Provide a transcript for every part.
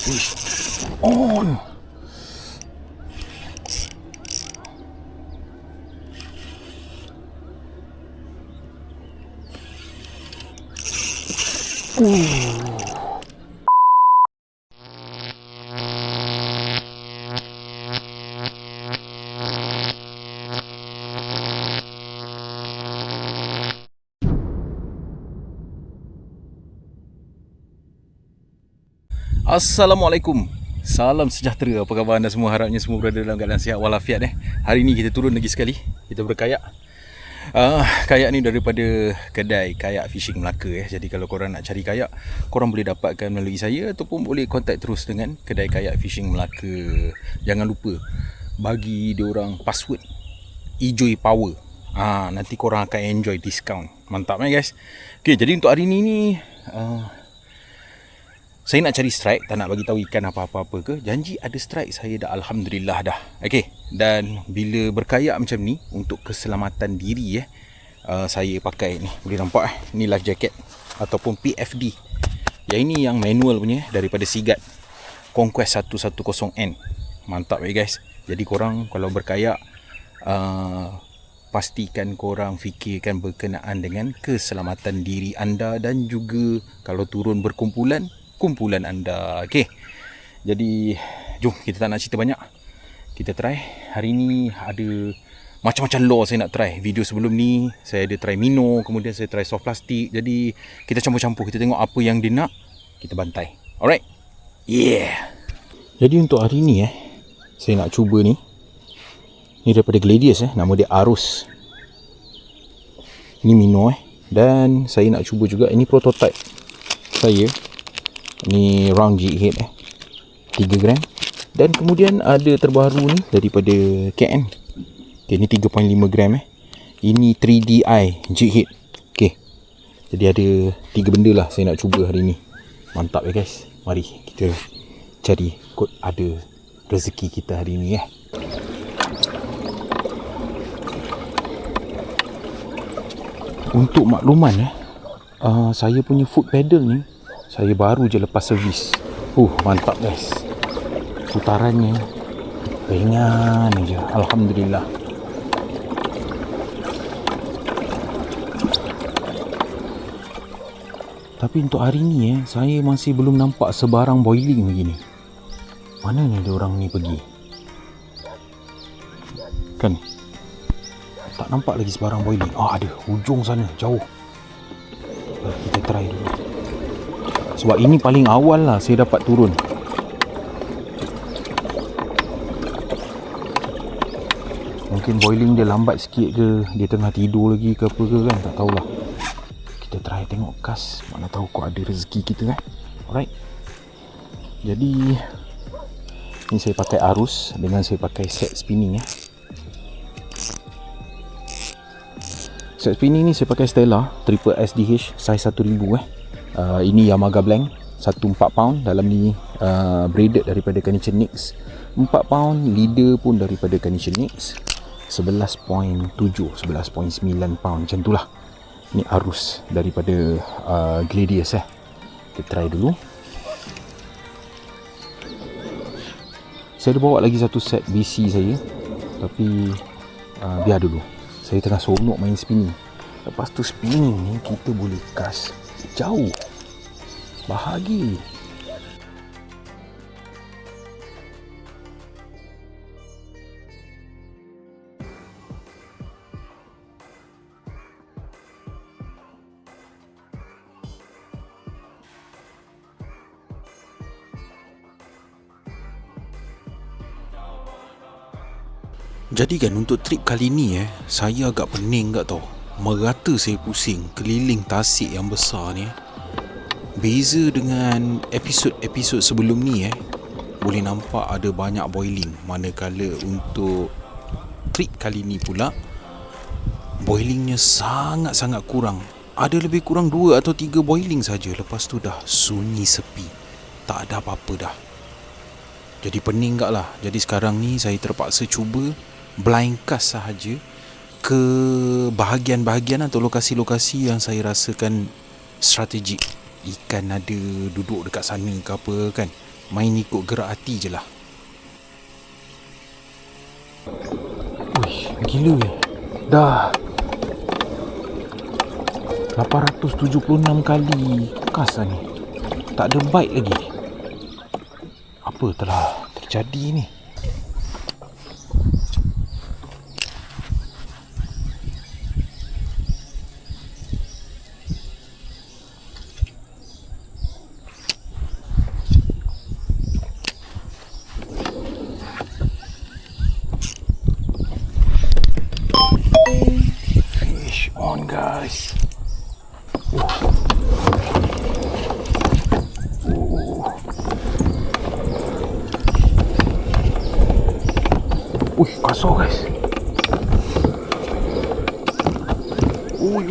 Uish. On. Assalamualaikum. Salam sejahtera. Apa khabar anda semua? Harapnya semua berada dalam keadaan sihat walafiat. Hari ni kita turun lagi sekali. Kita berkayak. Kayak ni daripada kedai kayak fishing Melaka. Jadi kalau korang nak cari kayak, korang boleh dapatkan melalui saya ataupun boleh kontak terus dengan kedai kayak fishing Melaka. Jangan lupa bagi diorang password Ijoy Power. Nanti korang akan enjoy discount. Mantap guys. Okay, jadi untuk hari ni saya nak cari strike, tak nak bagi tahu ikan apa-apa ke. Janji ada strike, saya dah alhamdulillah dah. Okey. Dan bila berkayak macam ni untuk keselamatan diri saya pakai ni. Boleh nampak ni life jacket ataupun PFD. Yang ini yang manual punya daripada Sigat Conquest 110N. Mantap guys. Jadi korang kalau berkayak pastikan korang fikirkan berkenaan dengan keselamatan diri anda dan juga kalau turun berkumpulan anda. Okey. Jadi jom, kita tak nak cerita banyak. Kita try. Hari ni ada macam-macam lure saya nak try. Video sebelum ni saya ada try Mino, kemudian saya try soft plastik. Jadi kita campur-campur, kita tengok apa yang dia nak, kita bantai. Alright. Yeah. Jadi untuk hari ni saya nak cuba ni. Ni daripada Gladius nama dia Arus. Ni Mino dan saya nak cuba juga ini prototype saya. Ni round jig head 3 gram. Dan kemudian ada terbaru ni daripada KN. Okay, ni 3.5 gram Ini 3DI jig head. Okay. Jadi ada 3 benda lah saya nak cuba hari ni. Mantap guys. Mari kita cari kot ada rezeki kita hari ni Untuk makluman saya punya foot pedal ni saya baru je lepas servis. Mantap guys. Putarannya ringan je. Alhamdulillah. Tapi untuk hari ni saya masih belum nampak sebarang boiling begini. Mana ni diorang ni pergi? Kan? Tak nampak lagi sebarang boiling. Ada. Hujung sana. Jauh. Kita try dulu. Sebab ini paling awal lah saya dapat turun. Mungkin boiling dia lambat sikit ke, dia tengah tidur lagi ke apa ke kan, tak tahulah. Kita try tengok kas, mana tahu kok ada rezeki kita Alright. Jadi ni saya pakai Arus dengan saya pakai set spinning Set spinning ni saya pakai Stella Triple SDH size 1000 ini Yamaha Blank 1 4 pound. Dalam ni braided daripada Carnation Nix 4 pound. Leader pun daripada Carnation Nix 11.7 11.9 pound macam tu lah. Ni Arus daripada Gladius Kita try dulu. Saya ada bawa lagi satu set BC saya, tapi biar dulu. Saya tengah seronok main spinning. Lepas tu spinning ni kita boleh cast jauh. Bahagia. Jadi kan untuk trip kali ni saya agak pening kat tau. Merata saya pusing keliling tasik yang besar ni Beza dengan episod-episod sebelum ni boleh nampak ada banyak boiling. Manakala untuk trip kali ni pula boilingnya sangat-sangat kurang. Ada lebih kurang 2 atau 3 boiling saja. Lepas tu dah sunyi sepi. Tak ada apa-apa dah. Jadi pening gak lah. Jadi sekarang ni saya terpaksa cuba blind cast sahaja ke bahagian-bahagian atau lokasi-lokasi yang saya rasakan strategik. Ikan ada duduk dekat sana ke apa kan. Main ikut gerak hati je lah. Wih, gila dah 876 kali kas lah ni. Tak ada bite lagi. Apa telah terjadi ni? Fish on, guys. Kasar, guys. Ui.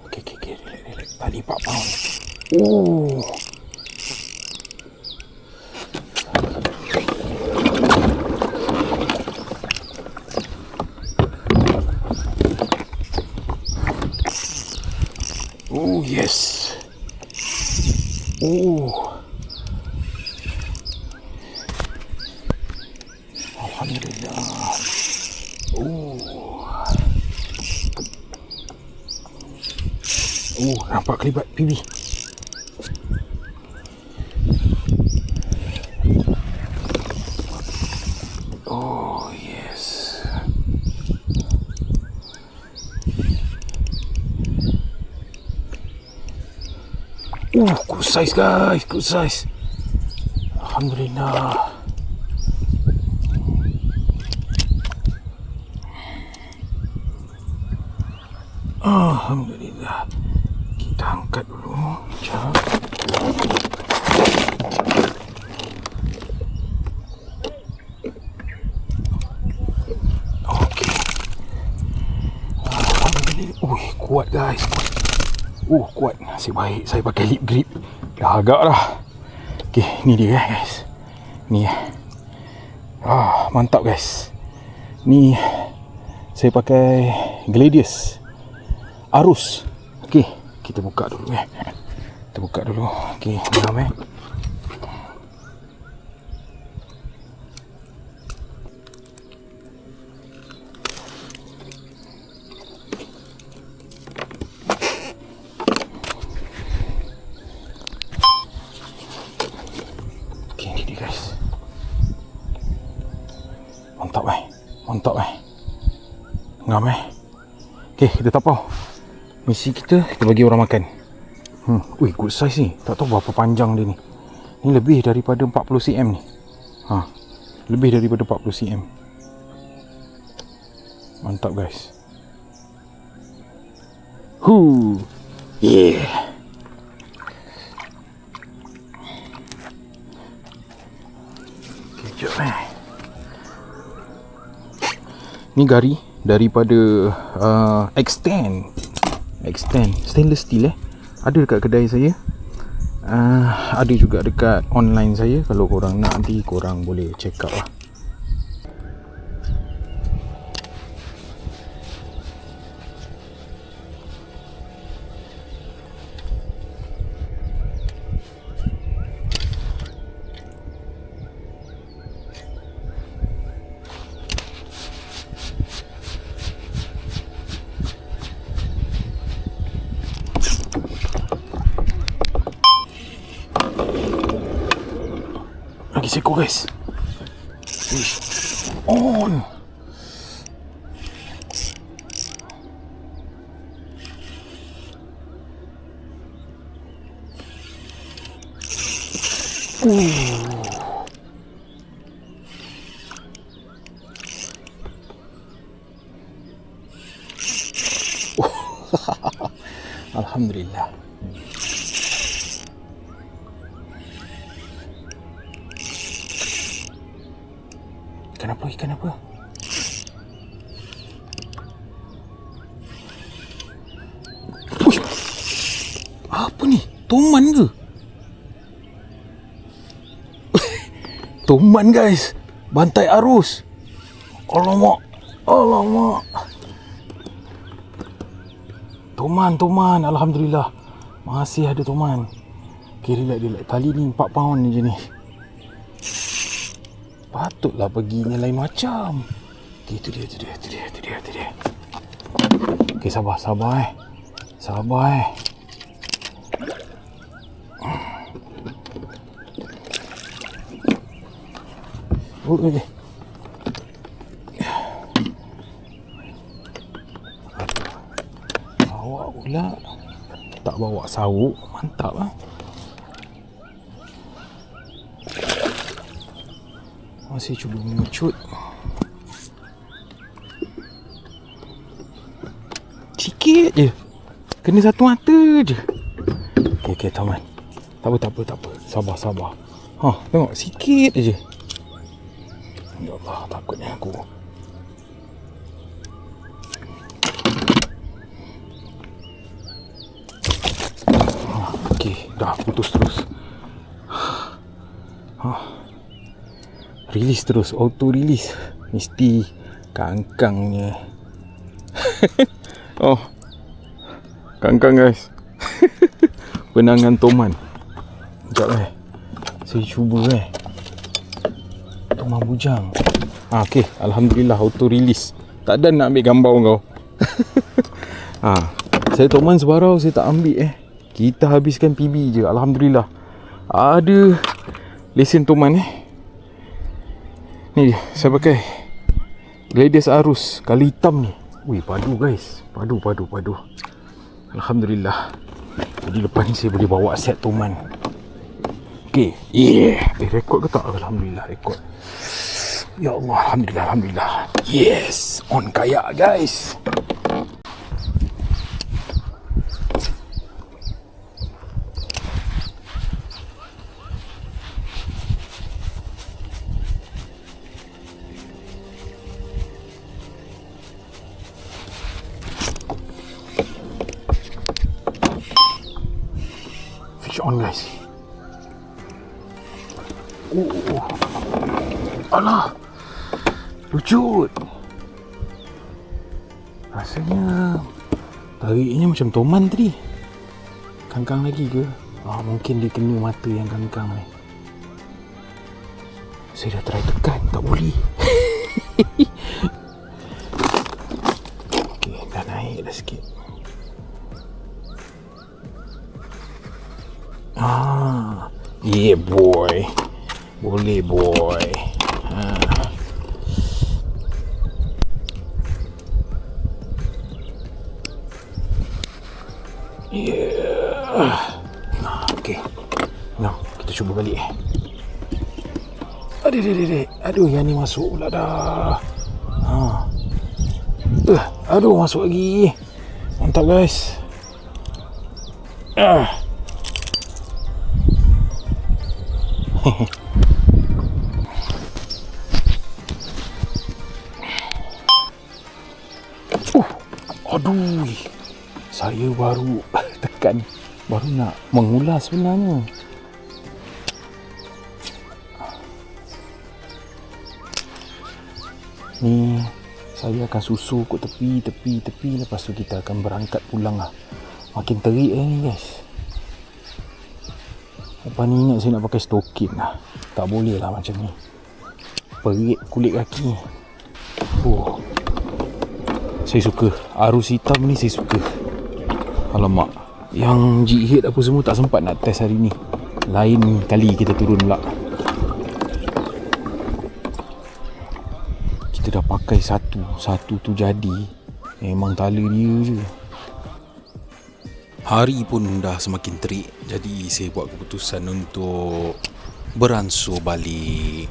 Okay, relax. Tali 4 pound. Oh, yes. Alhamdulillah. Nampak kelibat PB. Oh, yes. Good size, guys. Good size. Alhamdulillah. Alhamdulillah. Kita angkat dulu. Sekejap. Okey. Alhamdulillah. Kuat, guys. Kuat. Nasib baik saya pakai lip grip. Dah agak dah. Okey, ni dia, guys. Ni. Mantap, guys. Ni saya pakai Gladius Arus. Okey, kita buka dulu . Kita buka dulu. Okey, diam . Okey, ni dia, guys. Mantap. Ngam . Okey, kita tapau. Misi kita bagi orang makan. Good size ni. Tak tahu berapa panjang dia ni. Ni lebih daripada 40 cm ni. Lebih daripada 40 cm. Mantap, guys. Yeah. Kejap . Ni gari daripada Extend stainless steel . Ada dekat kedai saya. Ada juga dekat online saya. Kalau korang nak, nanti korang boleh check out lah. Lagi seekor, guys. On. Alhamdulillah. Ikan apa? Apa ni? Toman ke? Toman guys. Bantai arus. Alamak. Toman. Alhamdulillah. Masih ada toman. Okay, relax. Tali ni 4 pound je ni. Patutlah perginya lain macam. Okay, tu dia. Okay, sabar. Awak pula tak bawa sauk. Mantap lah. Masih cuba mengecut. Sikit je. Kena satu mata je. Okay, teman. Tak apa. Sabar. Tengok sikit je. Ya Allah, takutnya aku. Okay, dah putus terus. Release terus, auto release. Mesti kangkangnya. Kangkang guys. Penangan toman. Sekejap saya cuba toman bujang. Okay, alhamdulillah auto release. Tak ada nak ambil gambar kau. Saya toman sebarau saya tak ambil Kita habiskan PB je. Alhamdulillah. Ada lesen toman Ni dia, saya pakai Gladius Arus kali hitam ni. Wih, padu guys. Padu. Alhamdulillah. Jadi lepas ni saya boleh bawa set toman. Okay. Rekod ke tak? Alhamdulillah rekod. Ya Allah, Alhamdulillah. Yes, on kayak guys. Fish on guys. Alah, lucut. Rasanya tariknya macam toman tadi. Kangkang lagi ke? Mungkin dia kena mata yang kangkang ni. Saya dah try tekan, tak boleh. Okay, dah naik dah sikit. Yeah boy. Boleh boy. Okay. Nah, kita cuba balik. Aduh, yang ni masuk pula dah. Aduh, masuk lagi. Mantap guys. Aduh, saya baru tekan, baru nak mengulas sebenarnya. Ni saya akan susu kot tepi. Lepas tu kita akan berangkat pulang lah. Makin terik ni guys. Lepas ni ingat saya nak pakai stokin lah. Tak boleh lah macam ni. Perit kulit kaki. Saya suka arus hitam ni, saya suka. Alamak, yang jihad apa semua tak sempat nak test hari ni. Lain kali kita turun pula. Kita dah pakai satu tu jadi. Memang tala dia je. Hari pun dah semakin terik. Jadi saya buat keputusan untuk beransur balik.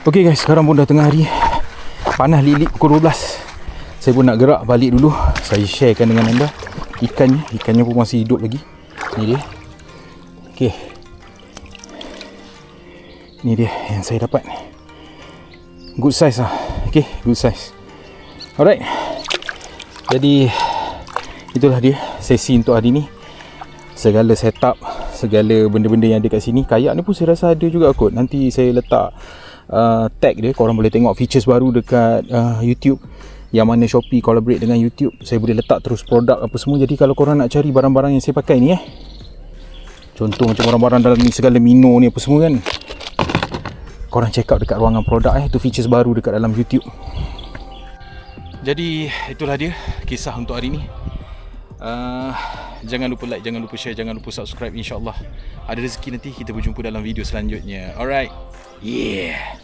Okay guys, sekarang pun dah tengah hari. Panas lilik pukul 12. Saya pun nak gerak balik dulu. Saya sharekan dengan anda ikannya pun masih hidup lagi. Ni dia. Okey, ni dia yang saya dapat. Good size lah. Okey, good size. Alright, jadi itulah dia sesi untuk hari ni. Segala setup, segala benda-benda yang ada kat sini. Kayak ni pun saya rasa ada juga kot. Nanti saya letak tag dia, korang boleh tengok features baru dekat YouTube, yang mana Shopee collaborate dengan YouTube. Saya boleh letak terus produk apa semua. Jadi kalau korang nak cari barang-barang yang saya pakai ni contoh macam barang-barang dalam ni, segala Mino ni apa semua kan, korang check out dekat ruangan produk. Itu features baru dekat dalam YouTube. Jadi itulah dia kisah untuk hari ni. Jangan lupa like, jangan lupa share, jangan lupa subscribe. InsyaAllah ada rezeki nanti kita berjumpa dalam video selanjutnya. Alright, yeah.